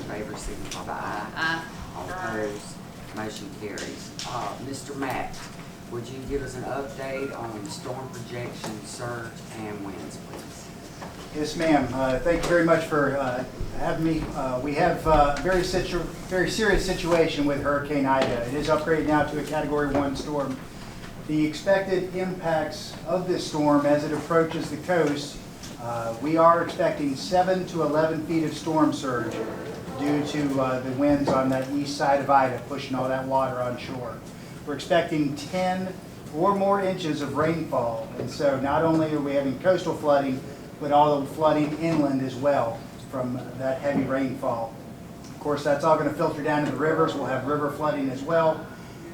favor signify by aye. Aye. All opposed, motion carries. Mr. Matt, would you give us an update on storm projection, surge, and winds, please? Yes, ma'am. Thank you very much for having me. We have a very serious situation with Hurricane Ida. It is upgraded now to a Category 1 storm. The expected impacts of this storm as it approaches the coast, we are expecting 7 to 11 feet of storm surge due to the winds on that east side of Ida pushing all that water on shore. We're expecting 10 or more inches of rainfall, and so not only are we having coastal flooding, but all the flooding inland as well from that heavy rainfall. Of course, that's all going to filter down to the rivers. We'll have river flooding as well.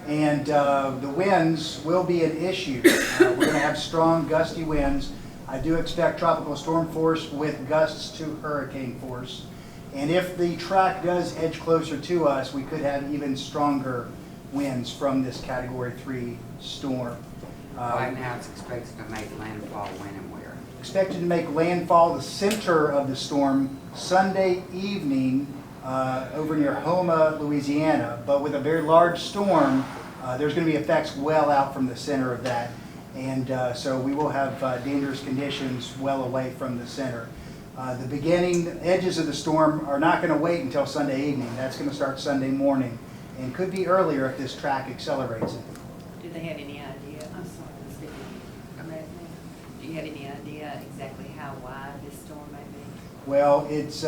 And the winds will be an issue. We're going to have strong, gusty winds. I do expect tropical storm force with gusts to hurricane force. And if the track does edge closer to us, we could have even stronger winds from this Category 3 storm. Right now, it's expected to make landfall when and where? Expected to make landfall the center of the storm Sunday evening over near Houma, Louisiana. But with a very large storm, there's going to be effects well out from the center of that. And so we will have dangerous conditions well away from the center. The beginning edges of the storm are not going to wait until Sunday evening. That's going to start Sunday morning and could be earlier if this track accelerates it. Do they have any idea? I'm sorry, Ms. Vicky. Do you have any idea exactly how wide this storm may be? Well, it's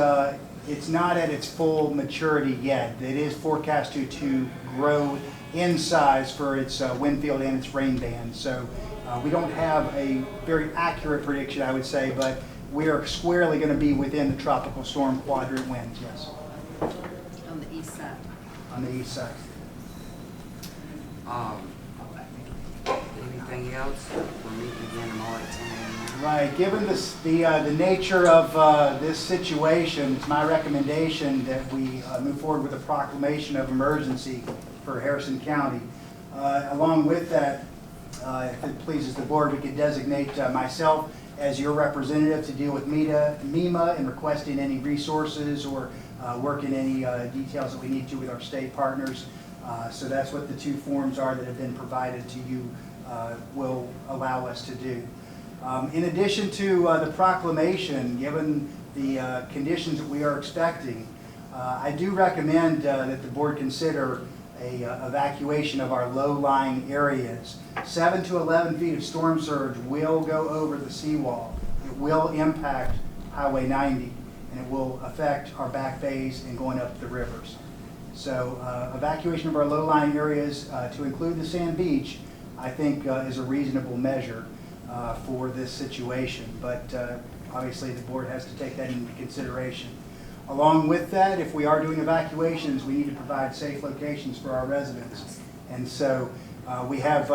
not at its full maturity yet. It is forecasted to grow in size for its wind field and its rain band. So we don't have a very accurate prediction, I would say, but we are squarely going to be within the tropical storm quadrant winds, yes. On the east side. On the east side. Anything else? We're meeting again tomorrow at 10 a.m. Right. Given the nature of this situation, it's my recommendation that we move forward with a proclamation of emergency for Harrison County. Along with that, if it pleases the board, we could designate myself as your representative to deal with MEMA and requesting any resources or working any details that we need to with our state partners. So that's what the two forms are that have been provided to you will allow us to do. In addition to the proclamation, given the conditions that we are expecting, I do recommend that the board consider a evacuation of our low-lying areas. 7 to 11 feet of storm surge will go over the seawall. It will impact Highway 90, and it will affect our back bays and going up the rivers. So evacuation of our low-lying areas to include the sand beach, I think is a reasonable measure for this situation. But obviously the board has to take that into consideration. Along with that, if we are doing evacuations, we need to provide safe locations for our residents. And so we have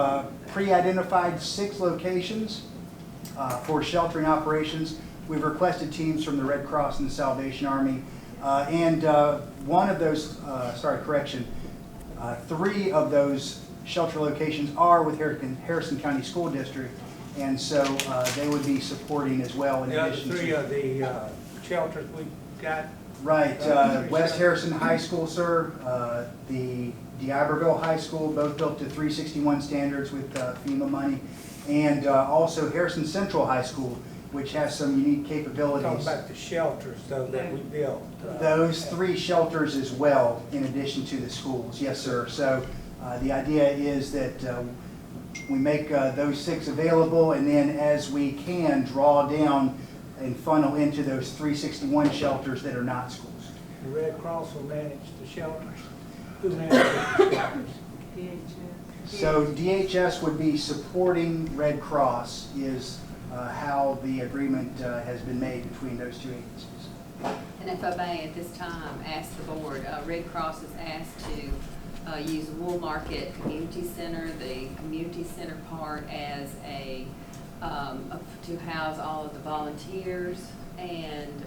pre-identified 6 locations for sheltering operations. We've requested teams from the Red Cross and the Salvation Army. And one of those, 3 of those shelter locations are with Harrison County School District. And so they would be supporting as well. In addition The 3 to, of the shelters we got. Right, West Harrison High School, sir, the D'Iberville High School, both built to 361 standards with FEMA money, and also Harrison Central High School, which has some unique capabilities. Talking about the shelters, though, that we built. Those 3 shelters as well, in addition to the schools, yes, sir. So the idea is that we make those 6 available, and then as we can, draw down and funnel into those 361 shelters that are not schools. The Red Cross will manage the shelters. Who manages the shelters? So DHS would be supporting Red Cross is how the agreement has been made between those 2 agencies. And if I may, at this time, ask the board, Red Cross is asked to use Wool Market Community Center, the community center part, as to house all of the volunteers, and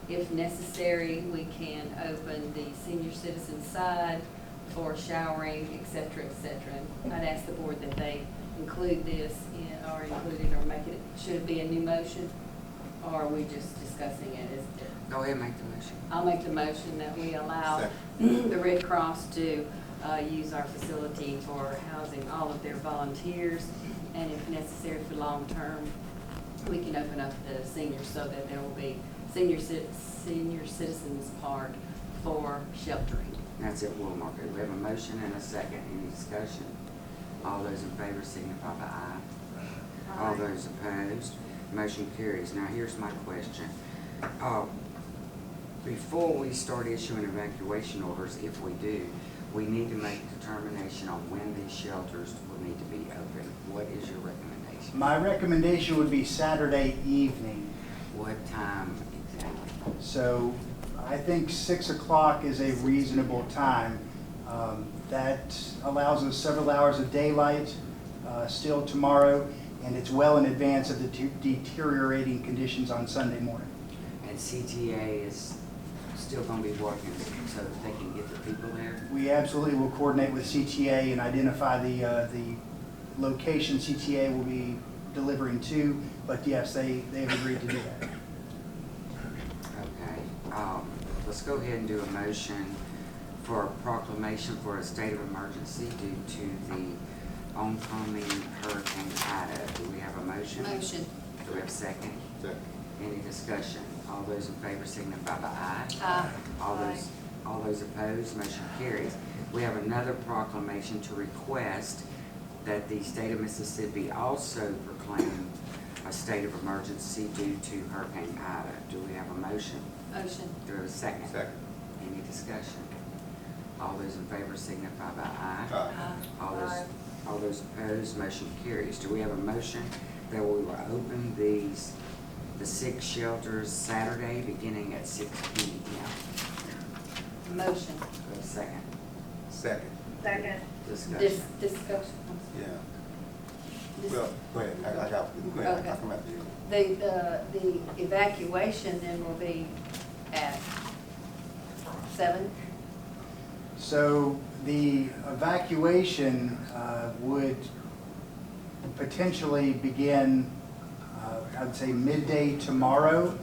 if necessary, we can open the senior citizen side for showering, et cetera, et cetera. And I'd ask the board that they include this or include it or make it, should it be a new motion? or are we just discussing it? Go ahead and make the motion. I'll make the motion that we allow the Red Cross to use our facility for housing all of their volunteers, and if necessary for long-term, we can open up the seniors so that there will be senior citizens part for sheltering. That's it, Will Market. We have a motion and a second. Any discussion? All those in favor signify by aye. All those opposed, motion carries. Now, here's my question. Before we start issuing evacuation orders, if we do, we need to make a determination on when these shelters will need to be open. What is your recommendation? My recommendation would be Saturday evening. What time exactly? So I think 6 o'clock is a reasonable time. That allows us several hours of daylight still tomorrow, and it's well in advance of the deteriorating conditions on Sunday morning. And CTA is still going to be working so that they can get the people there? We absolutely will coordinate with CTA and identify the location CTA will be delivering to, but yes, they have agreed to do that. Okay, let's go ahead and do a motion for a proclamation for a state of emergency due to the oncoming Hurricane Ida. Do we have a motion? Motion. Do we have a second? Second. Any discussion? All those in favor signify by aye. Aye. All those opposed, motion carries. We have another proclamation to request that the state of Mississippi also proclaim a state of emergency due to Hurricane Ida. Do we have a motion? Motion. Do we have a second? Second. Any discussion? All those in favor signify by aye. Aye. All those opposed, motion carries. Do we have a motion that we will open the 6 shelters Saturday beginning at 6 p.m.? Motion. Do we have a second? Second. Second. Discussion. Discussion. Yeah. Dis- Well, go ahead. I got, go ahead. Okay. I'll come after you. The evacuation then will be at 7? So the evacuation would potentially begin, I would say, midday tomorrow.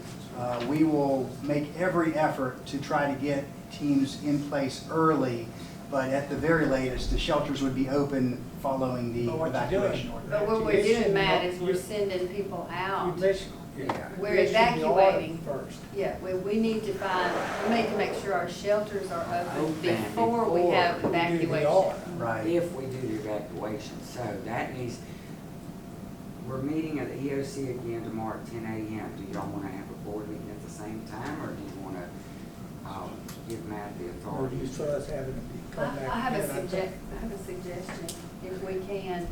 We will make every effort to try to get teams in place early, but at the very latest, the shelters would be open following the But what you're evacuation doing- order. But what we're Evacuation, doing, Matt, is we're you- sending people out. You basically- Yeah. We're you issue the order evacuating. First. Yeah, we need to make sure our shelters are open Open before we have before we do the evacuation. order. Right. If we do the evacuation, so that needs, we're meeting at the EOC again tomorrow at 10 a.m. Do y'all want to have a board meeting at the same time, or do you want to give Matt the Or do authority? you saw us having to come back? I have again? I have a suggestion, if we can.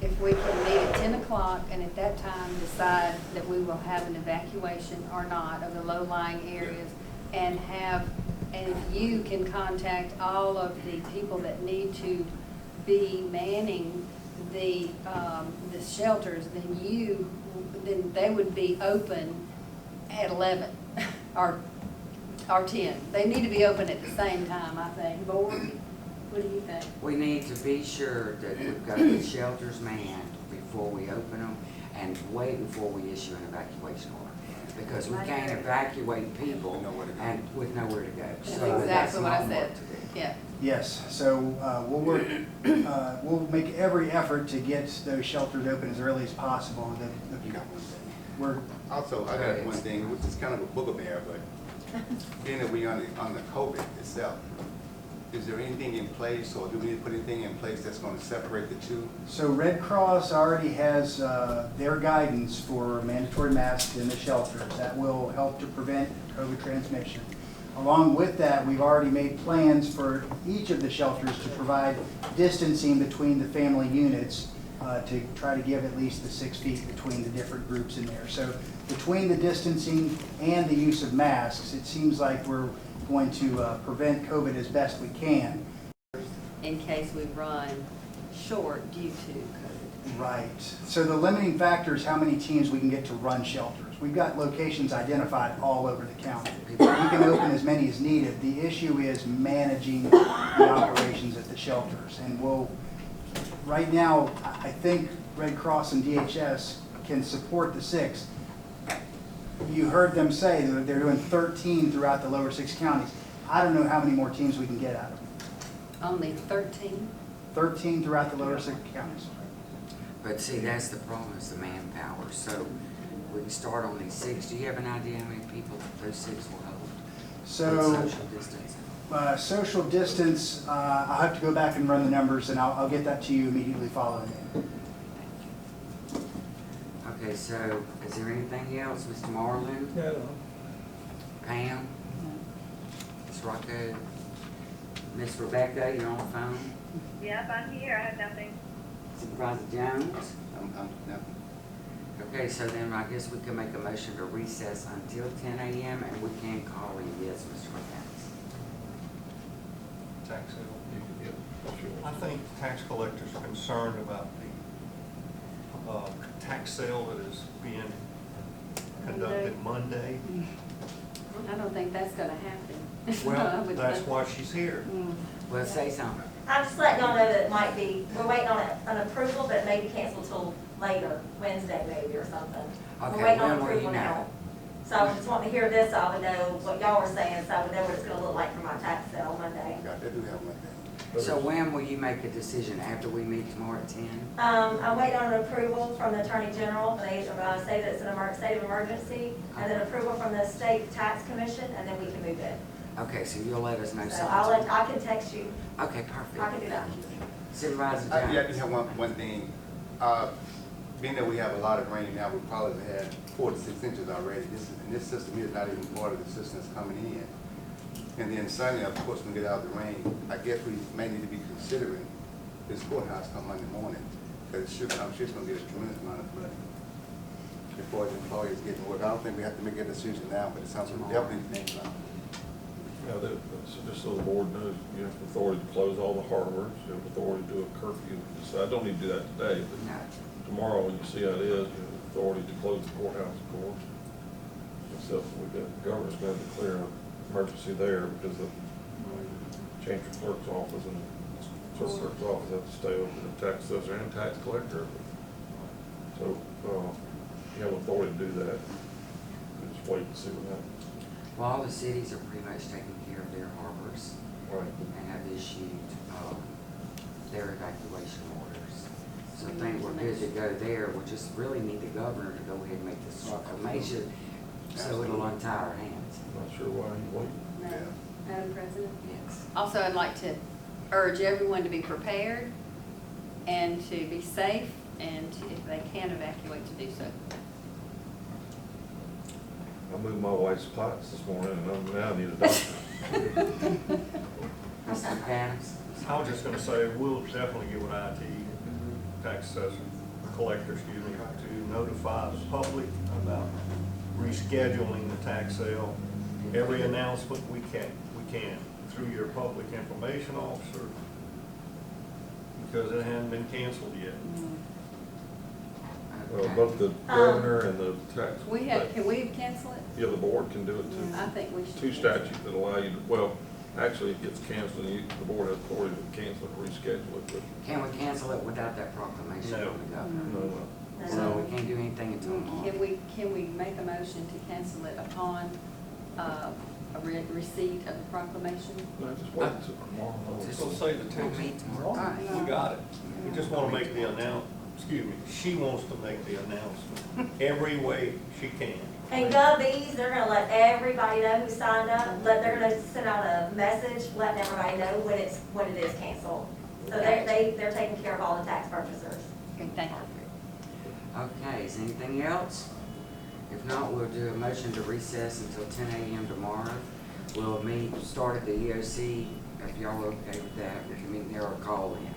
If we can meet at 10 o'clock and at that time decide that we will have an evacuation or not of the low-lying areas, and if you can contact all of the people that need to be manning the shelters, then they would be open at 11 or 10. They need to be open at the same time, I think. Board, what do you think? We need to be sure that we've got the shelters manned before we open them, and way before we issue an evacuation order. Because we can't evacuate people and with nowhere to go. That's So exactly what I some said. work to do. Yeah. Yes, so we'll work, we'll make every effort to get those shelters open as early as possible. We're, Also, I got one thing, which is kind of a bugaboo, but being that we on the COVID itself, is there anything in place, or do we need to put anything in place that's going to separate the two? so Red Cross already has their guidance for mandatory masks in the shelters. That will help to prevent COVID transmission. Along with that, we've already made plans for each of the shelters to provide distancing between the family units to try to give at least the 6 feet between the different groups in there. So between the distancing and the use of masks, it seems like we're going to prevent COVID as best we can. In case we run short due to COVID. Right. So the limiting factor is how many teams we can get to run shelters. We've got locations identified all over the county. We can open as many as needed. The issue is managing the operations at the shelters. And right now, I think Red Cross and DHS can support the 6. you heard them say that they're doing 13 throughout the lower 6 counties. I don't know how many more teams we can get out of them. Only 13? 13 throughout the lower 6 counties. But see, that's the problem, is the manpower. So we can start on these 6. Do you have an idea how many people those 6 will hold? So, With social distancing. social distance, I'll have to go back and run the numbers, and I'll get that to you immediately following it. Okay, so is there anything else, Mr. Marlin? No, Pam? Ms. Rocco? Miss Rebecca, you're on the phone? Yep, I'm here, I have nothing. Supervisor Jones? No. Okay, so then I guess we can make a motion to recess until 10 a.m. and we can call in, yes, Mr. McCann. Tax sale. I think tax collectors are concerned about the tax sale that is being conducted Monday. I don't think that's gonna happen. I Well, would that's think- why she's here. Well, say something. I'm just letting y'all know that it might be, we're waiting on an approval, but it may be canceled till later, Wednesday maybe or something. Okay, We're waiting on when will approval you know? now. So I just want to hear this, so I would know what y'all were saying, so I would know what it's gonna look like for my tax sale Monday. They do have one thing. So when will you make a decision? After we meet tomorrow at 10? I'm waiting on an approval from the Attorney General, and they say that it's an state of emergency, and then approval from the State Tax Commission, and then we can move it. Okay, so you'll let us know So I can text you, Okay, perfect. I can do that. Supervisor Yeah, I Jones? just have one thing. Being that we have a lot of rain now, we probably had 4 to 6 inches already. This system here is not even part of the system that's coming in. And then Sunday, of course, when we get out of the rain, I guess we may need to be considering this courthouse come Monday morning. Because I'm sure it's gonna get a tremendous amount of flooding before the employees get to work. I don't think we have to make a decision now, but it's something we definitely think about. Yeah, so just so the board knows, you have authority to close all the harbors, you have authority to do a curfew. So I don't need to do that today, but No. tomorrow when you see how it is, you have authority to close the courthouse, of course. Except we got, the governor's going to declare an emergency there because the chancery clerk's office and clerk's office have to stay open, the tax assessor and tax collector. So, you have authority to do that. Just wait and see what happens. Well, all the cities are pretty much taking care of their harbors Right. and have issued their evacuation orders. So I think we're good to go there. We just really need the governor to go ahead and make this proclamation so it'll untie our hands. I'm not sure why he's waiting. Madam President? Yes. Also, I'd like to urge everyone to be prepared and to be safe, and if they can evacuate, to do so. I moved my wife's pipes this morning and now I need a doctor. Mr. McAdams? I was just gonna say, we'll definitely get with IT, tax assessor, collector, excuse me, to notify the public about rescheduling the tax sale. Every announcement we can through your public information officer, because it hasn't been canceled yet. Well, both the governor and the tax. Can we cancel it? Yeah, the board can do it too. I think we should. Two statutes that allow you to, well, actually it gets canceled and the board has authority to cancel it, reschedule it, but Can we cancel it without that proclamation No. from the governor? no, So we can't do anything until tomorrow. Can we make a motion to cancel it upon a receipt of the proclamation? no, just wait until tomorrow. So say the We'll tax, meet tomorrow. All right. we got it. We just wanna make the she wants to make the announcement every way she can. And GovEase, they're gonna let everybody know who signed up, they're gonna send out a message letting everybody know when it is canceled. So they're taking care of all the tax purchasers. Okay, thank you. Okay, is anything else? If not, we'll do a motion to recess until 10 a.m. tomorrow. We'll start at the EOC, if y'all are okay with that, we can meet there or call in.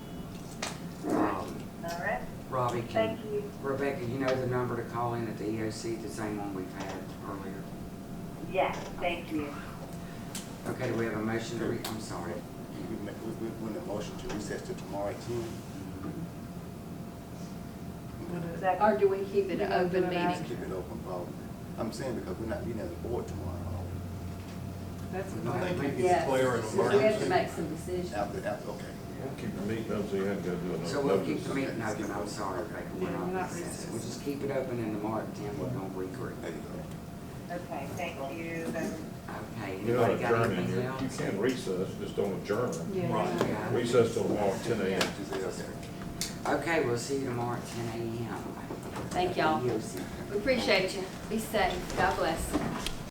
All right, Robbie, thank you. Rebecca, you know the number to call in at the EOC, the same one we've had earlier? Yes, thank you. Okay, do we have a motion to I'm sorry. We need a motion to recess to tomorrow at 10. Or do we keep it an open meeting? Keep it open, probably. I'm saying because we're not meeting as a board tomorrow. I think we can Yes, declare an we have to emergency. make some decisions. After, okay. We'll keep the meeting up so you haven't got to do another. So we'll notice. keep the meeting open, I'm sorry, Rebecca, we're not recessing. We'll just keep it open and tomorrow at 10, we're gonna regroup. There you go. Okay, thank you. Okay, You're not anybody got adjourning, anything you else? can recess, just don't adjourn. Right. Yeah. Recess till tomorrow at 10 a.m. Okay, we'll see you tomorrow at 10 a.m. Thank y'all. Yes. We appreciate you. Be safe. God bless.